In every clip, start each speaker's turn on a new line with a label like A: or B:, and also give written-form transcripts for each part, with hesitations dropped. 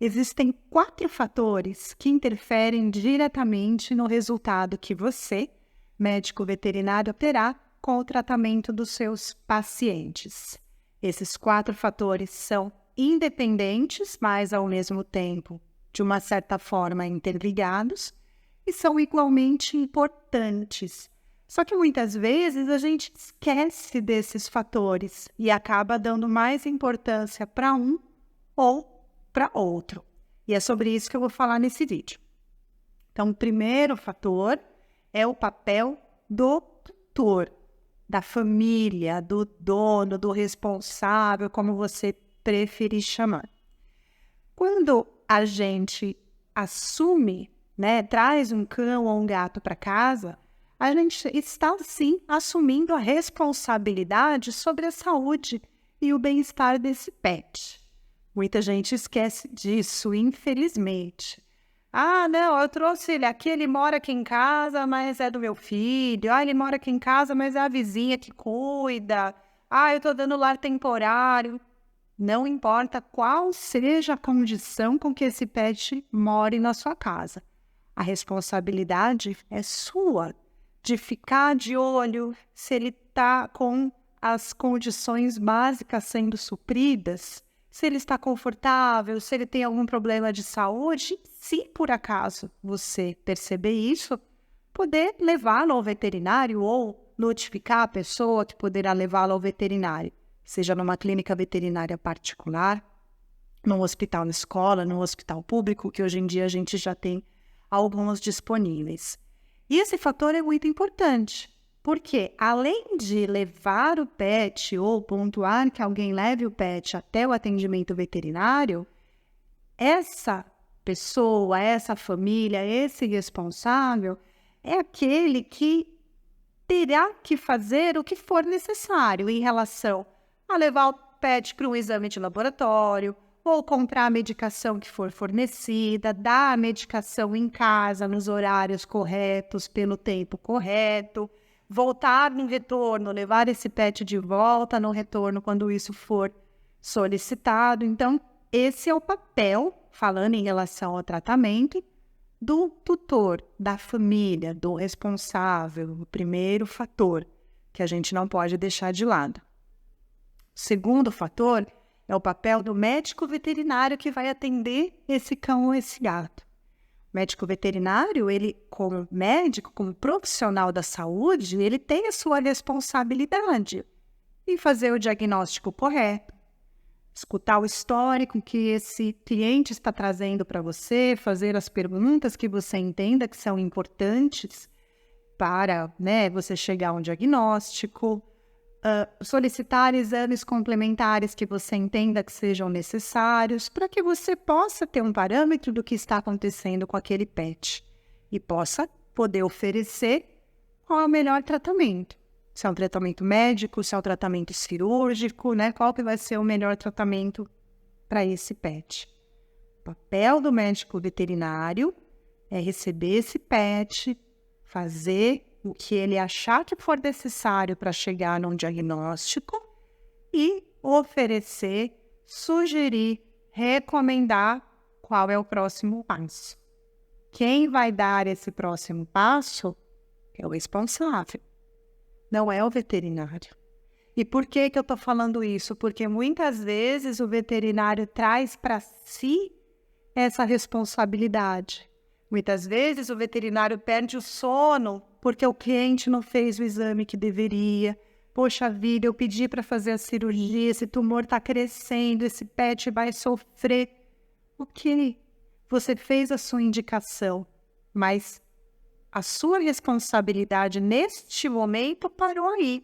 A: Existem 4 fatores que interferem diretamente no resultado que você, médico veterinário, terá com o tratamento dos seus pacientes. Esses 4 fatores são independentes, mas ao mesmo tempo, de uma certa forma, interligados e são igualmente importantes. Só que muitas vezes a gente esquece desses fatores e acaba dando mais importância para um ou para outro. E é sobre isso que eu vou falar nesse vídeo. Então, o primeiro fator é o papel do tutor, da família, do dono, do responsável, como você preferir chamar. Quando a gente assume, traz um cão ou um gato para casa, a gente está, sim, assumindo a responsabilidade sobre a saúde e o bem-estar desse pet. Muita gente esquece disso, infelizmente. Ah, não, eu trouxe ele aqui, ele mora aqui em casa, mas é do meu filho. Ah, ele mora aqui em casa, mas é a vizinha que cuida. Ah, eu estou dando lar temporário. Não importa qual seja a condição com que esse pet more na sua casa. A responsabilidade é sua de ficar de olho se ele está com as condições básicas sendo supridas, se ele está confortável, se ele tem algum problema de saúde. Se por acaso você perceber isso, poder levá-lo ao veterinário ou notificar a pessoa que poderá levá-lo ao veterinário, seja numa clínica veterinária particular, num hospital escola, num hospital público, que hoje em dia a gente já tem alguns disponíveis. E esse fator é muito importante, porque além de levar o pet ou pontuar que alguém leve o pet até o atendimento veterinário, essa pessoa, essa família, esse responsável é aquele que terá que fazer o que for necessário em relação a levar o pet para um exame de laboratório, ou comprar a medicação que for fornecida, dar a medicação em casa nos horários corretos, pelo tempo correto, voltar no retorno, levar esse pet de volta no retorno quando isso for solicitado. Então, esse é o papel, falando em relação ao tratamento, do tutor, da família, do responsável, o primeiro fator que a gente não pode deixar de lado. O segundo fator é o papel do médico veterinário que vai atender esse cão ou esse gato. O médico veterinário, ele, como médico, como profissional da saúde, ele tem a sua responsabilidade em fazer o diagnóstico correto, escutar o histórico que esse cliente está trazendo para você, fazer as perguntas que você entenda que são importantes para, você chegar a um diagnóstico, solicitar exames complementares que você entenda que sejam necessários para que você possa ter um parâmetro do que está acontecendo com aquele pet e possa poder oferecer qual é o melhor tratamento. Se é um tratamento médico, se é um tratamento cirúrgico, qual que vai ser o melhor tratamento para esse pet. O papel do médico veterinário é receber esse pet, fazer o que ele achar que for necessário para chegar num diagnóstico e oferecer, sugerir, recomendar qual é o próximo passo. Quem vai dar esse próximo passo é o responsável, não é o veterinário. E por que eu estou falando isso? Porque muitas vezes o veterinário traz para si essa responsabilidade. Muitas vezes o veterinário perde o sono porque o cliente não fez o exame que deveria. Poxa vida, eu pedi para fazer a cirurgia, esse tumor está crescendo, esse pet vai sofrer. Ok, você fez a sua indicação, mas a sua responsabilidade neste momento parou aí.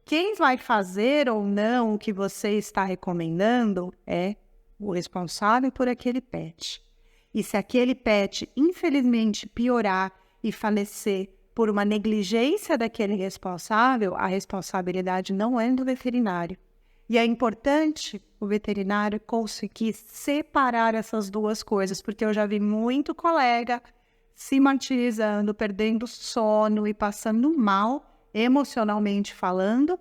A: Quem vai fazer ou não o que você está recomendando é o responsável por aquele pet. E se aquele pet, infelizmente, piorar e falecer por uma negligência daquele responsável, a responsabilidade não é do veterinário. E é importante o veterinário conseguir separar essas duas coisas, porque eu já vi muito colega se martirizando, perdendo sono e passando mal, emocionalmente falando,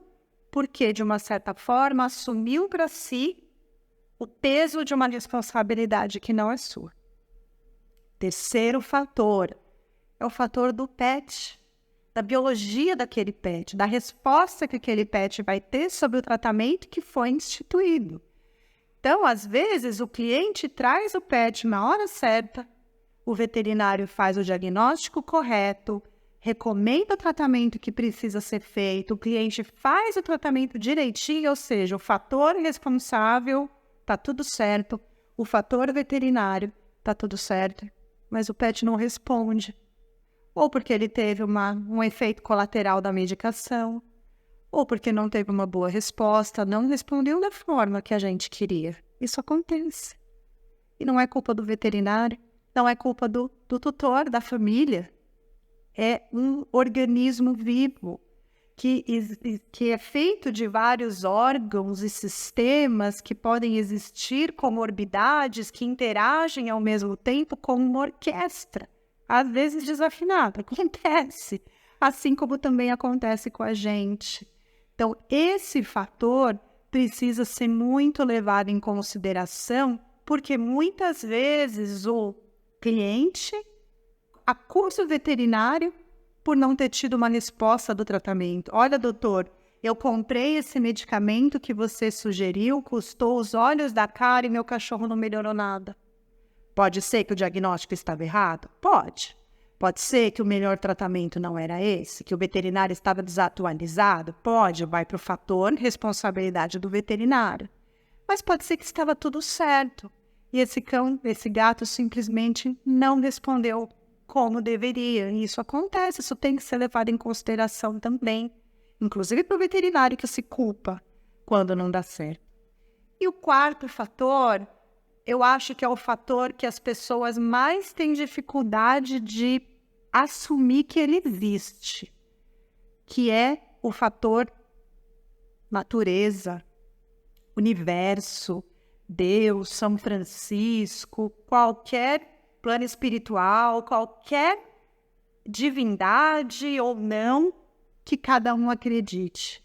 A: porque, de uma certa forma, assumiu para si o peso de uma responsabilidade que não é sua. Terceiro fator é o fator do pet, da biologia daquele pet, da resposta que aquele pet vai ter sobre o tratamento que foi instituído. Então, às vezes, o cliente traz o pet na hora certa, o veterinário faz o diagnóstico correto, recomenda o tratamento que precisa ser feito, o cliente faz o tratamento direitinho, ou seja, o fator responsável está tudo certo, o fator veterinário está tudo certo, mas o pet não responde. Ou porque ele teve um efeito colateral da medicação, ou porque não teve uma boa resposta, não respondeu da forma que a gente queria. Isso acontece. E não é culpa do veterinário, não é culpa do tutor, da família. É um organismo vivo que é feito de vários órgãos e sistemas que podem existir comorbidades que interagem ao mesmo tempo como uma orquestra. Às vezes desafinada, acontece. Assim como também acontece com a gente. Então, esse fator precisa ser muito levado em consideração, porque muitas vezes o cliente acusa o veterinário por não ter tido uma resposta do tratamento. Olha, doutor, eu comprei esse medicamento que você sugeriu, custou os olhos da cara e meu cachorro não melhorou nada. Pode ser que o diagnóstico estava errado? Pode. Pode ser que o melhor tratamento não era esse, que o veterinário estava desatualizado? Pode, vai para o fator responsabilidade do veterinário. Mas pode ser que estava tudo certo e esse gato simplesmente não respondeu como deveria. E isso acontece, isso tem que ser levado em consideração também, inclusive para o veterinário que se culpa quando não dá certo. E o quarto fator, eu acho que é o fator que as pessoas mais têm dificuldade de assumir que ele existe, que é o fator natureza, universo, Deus, São Francisco, qualquer plano espiritual, qualquer divindade ou não que cada um acredite.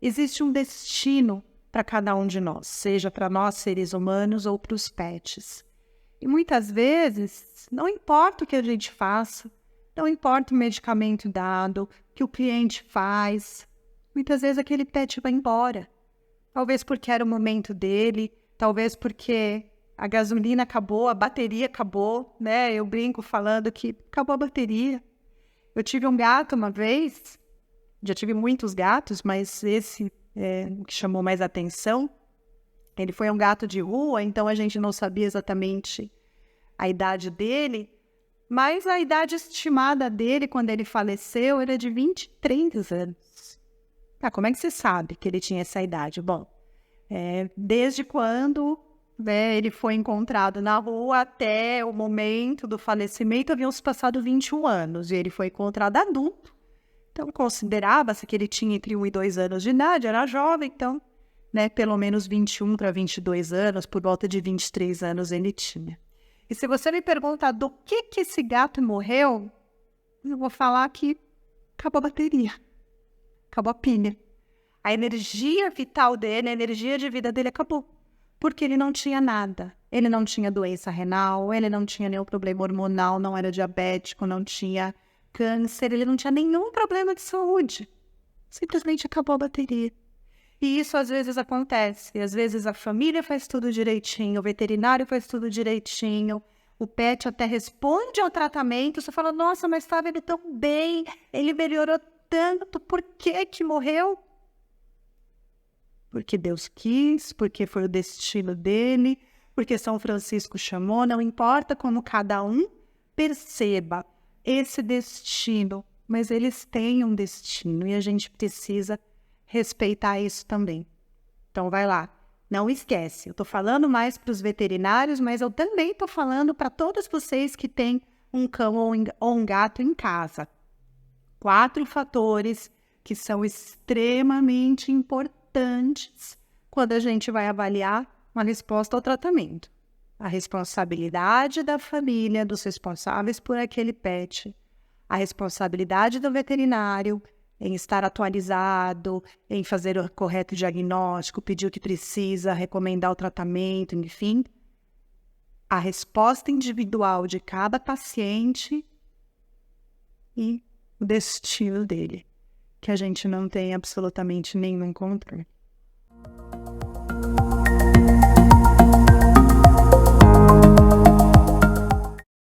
A: Existe um destino para cada um de nós, seja para nós seres humanos ou para os pets. E muitas vezes, não importa o que a gente faça, não importa o medicamento dado, o que o cliente faz, muitas vezes aquele pet vai embora. Talvez porque era o momento dele, talvez porque a gasolina acabou, a bateria acabou, né? Eu brinco falando que acabou a bateria. Eu tive um gato uma vez, já tive muitos gatos, mas esse é o que chamou mais atenção. Ele foi um gato de rua, então a gente não sabia exatamente a idade dele, mas a idade estimada dele quando ele faleceu era de 23 anos. Como é que você sabe que ele tinha essa idade? Bom, desde quando ele foi encontrado na rua até o momento do falecimento, haviam se passado 21 anos, e ele foi encontrado adulto. Então, considerava-se que ele tinha entre 1 e 2 anos de idade, era jovem, então, pelo menos 21 para 22 anos, por volta de 23 anos ele tinha. E se você me perguntar do que esse gato morreu, eu vou falar que acabou a bateria, acabou a pilha. A energia vital dele, a energia de vida dele acabou, porque ele não tinha nada. Ele não tinha doença renal, ele não tinha nenhum problema hormonal, não era diabético, não tinha câncer, ele não tinha nenhum problema de saúde. Simplesmente acabou a bateria. E isso às vezes acontece. E às vezes a família faz tudo direitinho, o veterinário faz tudo direitinho, o pet até responde ao tratamento, você fala, nossa, mas estava ele tão bem, ele melhorou tanto, por que que morreu? Porque Deus quis, porque foi o destino dele, porque São Francisco chamou, não importa como cada um perceba esse destino, mas eles têm um destino e a gente precisa respeitar isso também. Então vai lá, não esquece, eu estou falando mais para os veterinários, mas eu também estou falando para todos vocês que têm um cão ou um gato em casa. 4 fatores que são extremamente importantes quando a gente vai avaliar uma resposta ao tratamento. A responsabilidade da família, dos responsáveis por aquele pet, a responsabilidade do veterinário, em estar atualizado, em fazer o correto diagnóstico, pedir o que precisa, recomendar o tratamento, enfim. A resposta individual de cada paciente e o destino dele, que a gente não tem absolutamente nenhum controle.